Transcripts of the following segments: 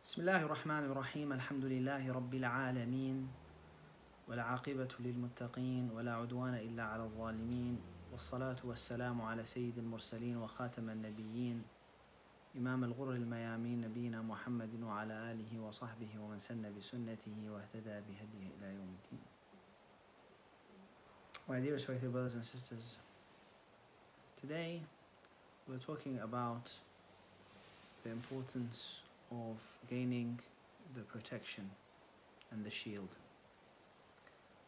بسم الله الرحمن الرحيم الحمد لله رب العالمين والعاقبة للمتقين ولا عدوان إلا على الظالمين والصلاة والسلام على سيد المرسلين وخاتم النبيين إمام الغر الميامين نبينا محمد وعلى آله وصحبه ومن سن بسنته واهتدى بهديه إلى يوم الدين. My dear respected brothers and sisters, today we're talking about the importance of gaining the protection and the shield.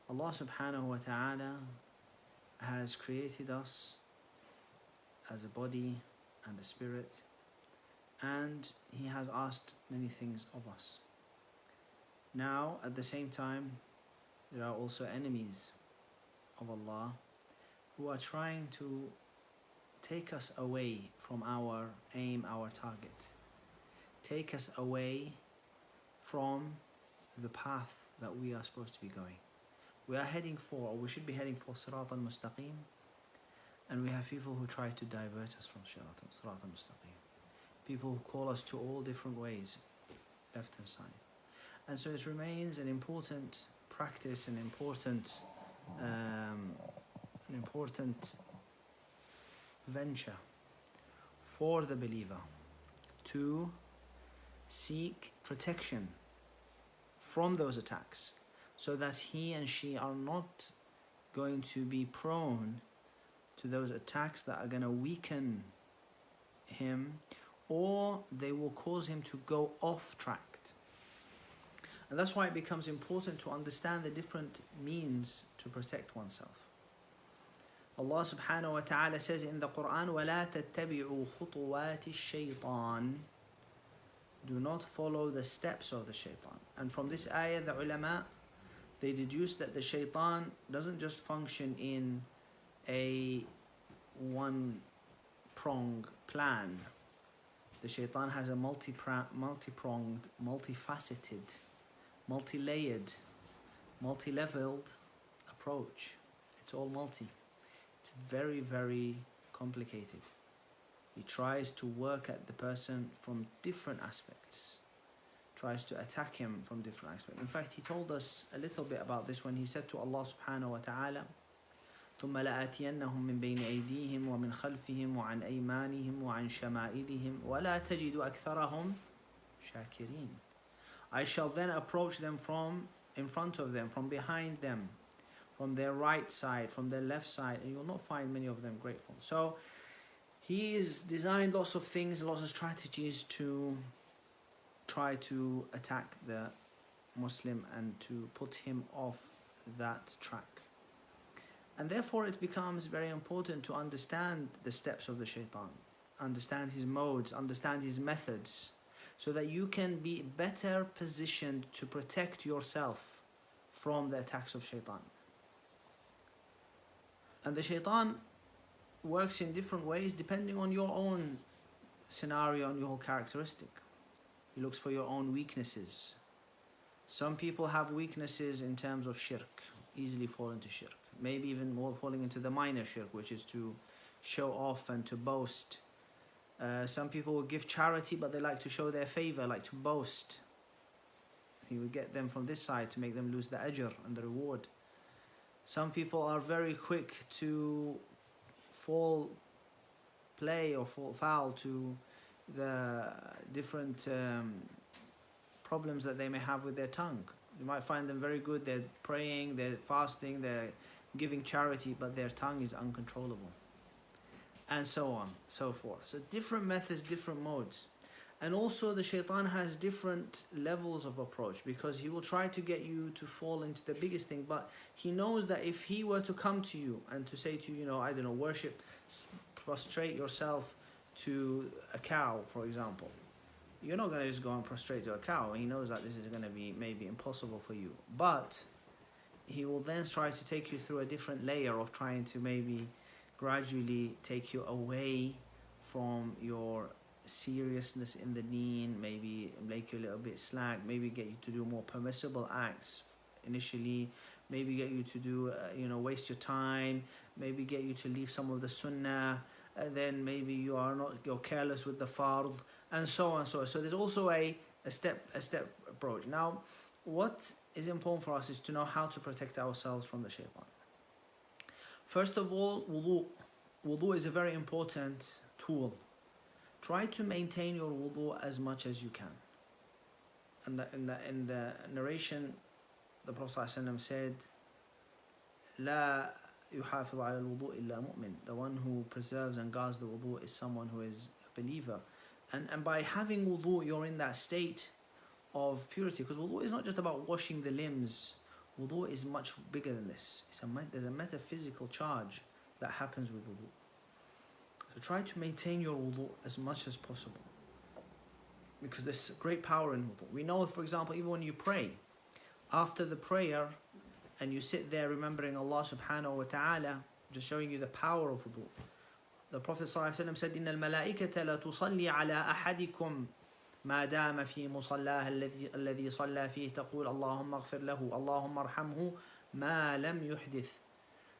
Allah subhanahu wa ta'ala has created us as a body and a spirit, and He has asked many things of us. Now, at the same time, there are also enemies of Allah who are trying to take us away from our aim, our target. Take us away from the path that we are supposed to be going. We are heading for, or we should be heading for Sirat al-Mustaqim, and we have people who try to divert us from Sirat al-Mustaqim. People who call us to all different ways, left and side. And so it remains an important practice, an important venture for the believer to seek protection from those attacks, so that he and she are not going to be prone to those attacks that are going to weaken him, or they will cause him to go off track. And that's why it becomes important to understand the different means to protect oneself. Allah subhanahu wa ta'ala says in the Quran, وَلَا تَتَّبِعُوا خُطُوَاتِ الشَّيْطَانِ, do not follow the steps of the shaitan. And from this ayah, the ulama, they deduce that the shaitan doesn't just function in a one-pronged plan. The shaitan has a multi-pronged, multifaceted, multi-layered, multi-leveled approach. It's all multi. It's very, very complicated. He tries to work at the person from different aspects, tries to attack him from different aspects. In fact, he told us a little bit about this when he said to Allah subhanahu wa ta'ala, ثُمَّ لَآتِيَنَّهُم مِّن بَيْنِ أَيْدِيهِمْ وَمِنْ خَلْفِهِمْ وَعَنْ أَيْمَانِهِمْ وَعَنْ شَمَائِلِهِمْ وَلَا تَجِدُ أَكْثَرَهُمْ شَاكِرِينَ. I shall then approach them from in front of them, from behind them, from their right side, from their left side, and you will not find many of them grateful. So He has designed lots of things, lots of strategies to try to attack the Muslim and to put him off that track. And therefore it becomes very important to understand the steps of the shaitan, understand his modes, understand his methods, so that you can be better positioned to protect yourself from the attacks of shaitan. And the shaitan works in different ways depending on your own scenario and your whole characteristic. He looks for your own weaknesses. Some people have weaknesses in terms of shirk, easily fall into shirk. Maybe even more falling into the minor shirk, which is to show off and to boast. Some people will give charity, but they like to show their favor, like to boast. He will get them from this side to make them lose the ajr and the reward. Some people are very quick to fall foul to the different problems that they may have with their tongue. You might find them very good, they're praying, they're fasting, they're giving charity, but their tongue is uncontrollable. And so on, so forth. So different methods, different modes. And also the shaitan has different levels of approach, because he will try to get you to fall into the biggest thing, but he knows that if he were to come to you and to say to you, I don't know, worship, prostrate yourself to a cow, for example. You're not going to just go and prostrate to a cow. He knows that this is going to be maybe impossible for you. But he will then try to take you through a different layer of trying to maybe gradually take you away from your seriousness in the deen, maybe make you a little bit slack, maybe get you to do more permissible acts initially, maybe get you to do waste your time, maybe get you to leave some of the sunnah, and then maybe you're careless with the fard, and so on and so on. So there's also a a step approach. Now, what is important for us is to know how to protect ourselves from the shaitan. First of all, wudu. Wudu is a very important tool. Try to maintain your wudu as much as you can. And in the narration, the Prophet ﷺ said, لا يحافظ على الوضوء إلا مؤمن. The one who preserves and guards the wudu is someone who is a believer. And by having wudu, you're in that state of purity. Because wudu is not just about washing the limbs. Wudu is much bigger than this. There's a metaphysical charge that happens with wudu. So try to maintain your wudu as much as possible. Because there's great power in wudu. We know, for example, even when you pray, after the prayer, and you sit there remembering Allah subhanahu wa ta'ala, just showing you the power of wudu. The Prophet ﷺ said, إِنَّ الْمَلَائِكَةَ لَتُصَلِّي عَلَىٰ أَحَدِكُمْ ما دام في مصلاه الذي صلى فيه تقول اللهم اغفر له اللهم ارحمه ما لم يحدث.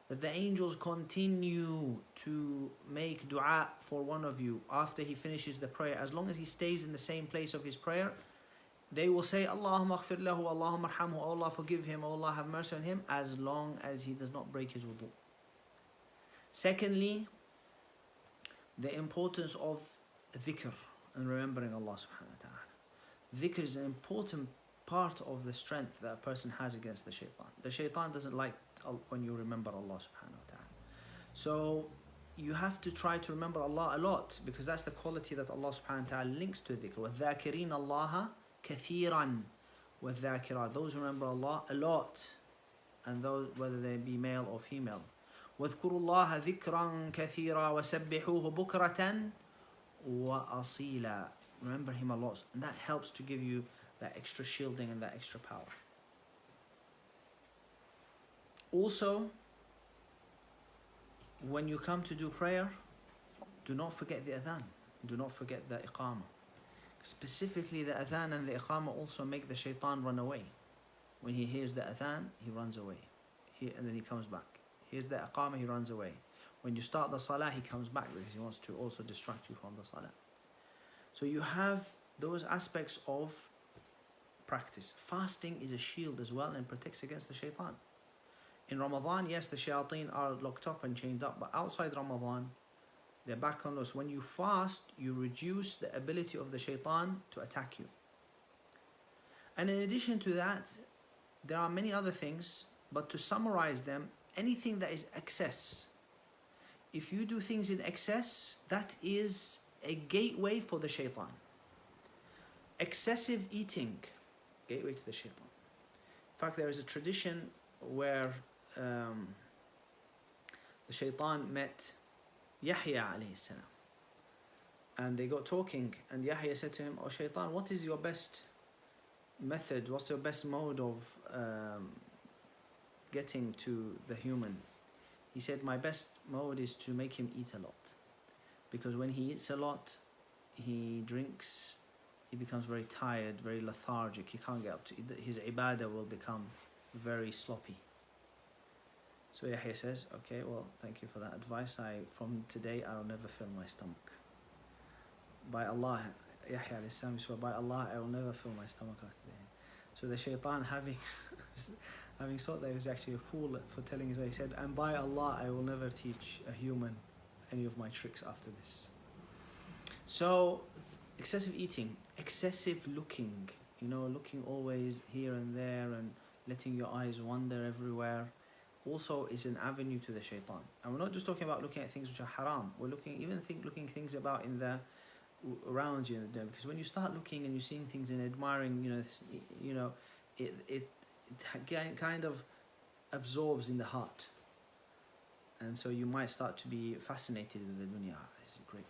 That the angels continue to make dua for one of you after he finishes the prayer. As long as he stays in the same place of his prayer, they will say اللهم اغفر له اللهم ارحمه, oh Allah forgive him, oh Allah have mercy on him, as long as he does not break his wudu. Secondly, the importance of dhikr and remembering Allah subhanahu wa ta'ala. Dhikr is an important part of the strength that a person has against the shaitan. The shaitan doesn't like when you remember Allah subhanahu wa ta'ala. So you have to try to remember Allah a lot, because that's the quality that Allah subhanahu wa ta'ala links to dhikr. وَالذَّاكِرِينَ اللَّهَ كَثِيرًا وَالذَّاكِرَاتِ. Those who remember Allah a lot, and those whether they be male or female. وَاذْكُرُوا اللَّهَ ذِكْرًا كَثِيرًا وَسَبِّحُوهُ بُكْرَةً وَأَصِيلًا. Remember him a lot, and that helps to give you that extra shielding and that extra power. Also, when you come to do prayer, do not forget the adhan. Do not forget the iqamah. Specifically, the adhan and the iqamah also make the shaitan run away. When he hears the adhan, he runs away. And then he comes back. Here's the iqamah, he runs away. When you start the salah, he comes back because he wants to also distract you from the salah. So you have those aspects of practice. Fasting is a shield as well and protects against the shaitan. In Ramadan, yes, the shayateen are locked up and chained up, but outside Ramadan, they're back on us. When you fast, you reduce the ability of the shaitan to attack you. And in addition to that, there are many other things, but to summarize them, anything that is excess. If you do things in excess, that is a gateway for the shaitan. Excessive eating, gateway to the shaitan. In fact, there is a tradition where the shaitan met Yahya alayhi salam, and they got talking, and Yahya said to him, "Oh shaitan, what is your best method? What's your best mode of getting to the human?" He said, "My best mode is to make him eat a lot, because when he eats a lot, he drinks, he becomes very tired, very lethargic, he can't get up to his ibadah will become very sloppy." So Yahya says, "Okay, well, thank you for that advice. From today, I'll never fill my stomach. By Allah," Yahya alayhi salam swore, "By Allah, I will never fill my stomach after today." So the shaitan, having thought that he was actually a fool for telling his way, he said, "And by Allah, I will never teach a human any of my tricks after this." So, excessive eating, excessive looking, looking always here and there and letting your eyes wander everywhere, also is an avenue to the shaitan. And we're not just talking about looking at things which are haram. We're looking things about in the around you, because when you start looking and you're seeing things and admiring, it kind of absorbs in the heart, and so you might start to be fascinated with the dunya. This is great,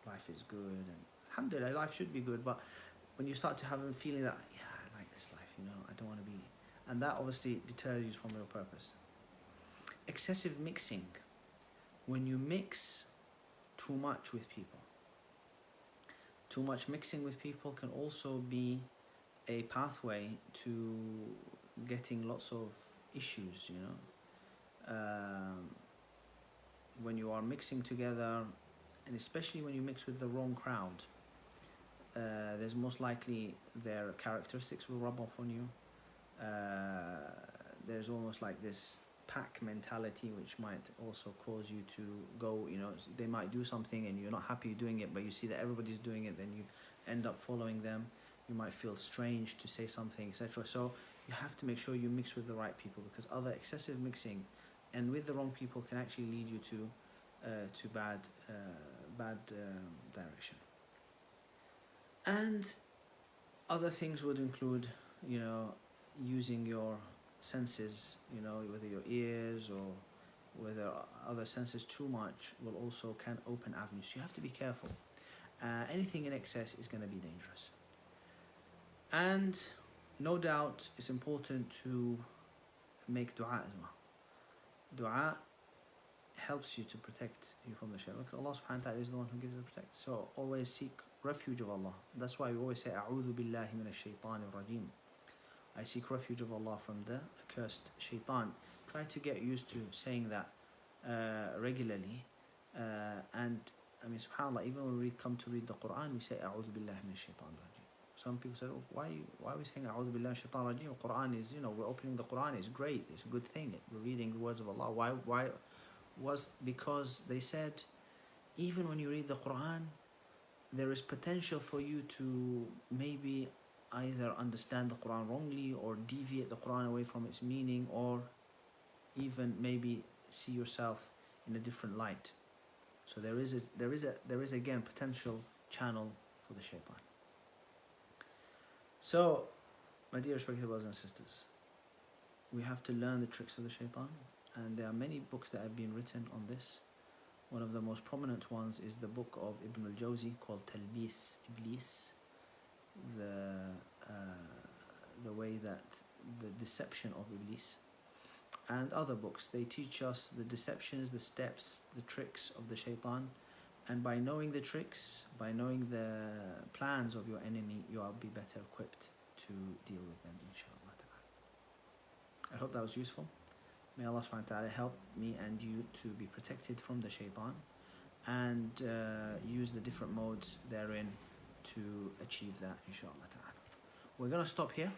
life is good, and alhamdulillah, life should be good. But when you start to have a feeling that, yeah, I like this life, I don't want to be, and that obviously deters you from your purpose. Excessive mixing, when you mix too much with people. Too much mixing with people can also be a pathway to getting lots of issues, when you are mixing together, and especially when you mix with the wrong crowd. there's most likely their characteristics will rub off on you. There's almost like this pack mentality, which might also cause you to go, you know, they might do something and you're not happy doing it, but you see that everybody's doing it, then you end up following them. You might feel strange to say something, etc. So you have to make sure you mix with the right people, because other excessive mixing and with the wrong people can actually lead you to bad direction. And other things would include, you know, using your senses, you know, whether your ears or whether other senses too much will also can open avenues. So you have to be careful. Anything in excess is going to be dangerous. And no doubt it's important to make dua as well. Dua helps you to protect you from the shaitan. Allah subhanahu wa ta'ala is the one who gives the protection. So always seek refuge of Allah. That's why we always say, A'udhu billahi minash shaitanir rajim. I seek refuge of Allah from the accursed shaitan. Try to get used to saying that regularly. And I mean, subhanAllah, even when we come to read the Quran, we say, A'udhu billahi minash shaitanir rajim. Some people say, oh, why are we saying A'udhu billahi minash shaitanir rajim? Quran is, you know, we're opening the Quran, it's great, it's a good thing. We're reading the words of Allah. Why? Because they said, even when you read the Quran, there is potential for you to maybe either understand the Quran wrongly or deviate the Quran away from its meaning, or even maybe see yourself in a different light. So there is again potential channel for the shaitan. So, my dear respected brothers and sisters, we have to learn the tricks of the shaitan, and there are many books that have been written on this. One of the most prominent ones is the book of Ibn al-Jawzi called Talbis Iblis, the way that the deception of Iblis, and other books. They teach us the deceptions, the steps, the tricks of the shaitan, and by knowing the tricks, by knowing the plans of your enemy, you will be better equipped to deal with them, inshallah ta'ala. I hope that was useful. May Allah subhanahu wa ta'ala help me and you to be protected from the shaitan, and use the different modes therein to achieve that, inshallah ta'ala. We're going to stop here.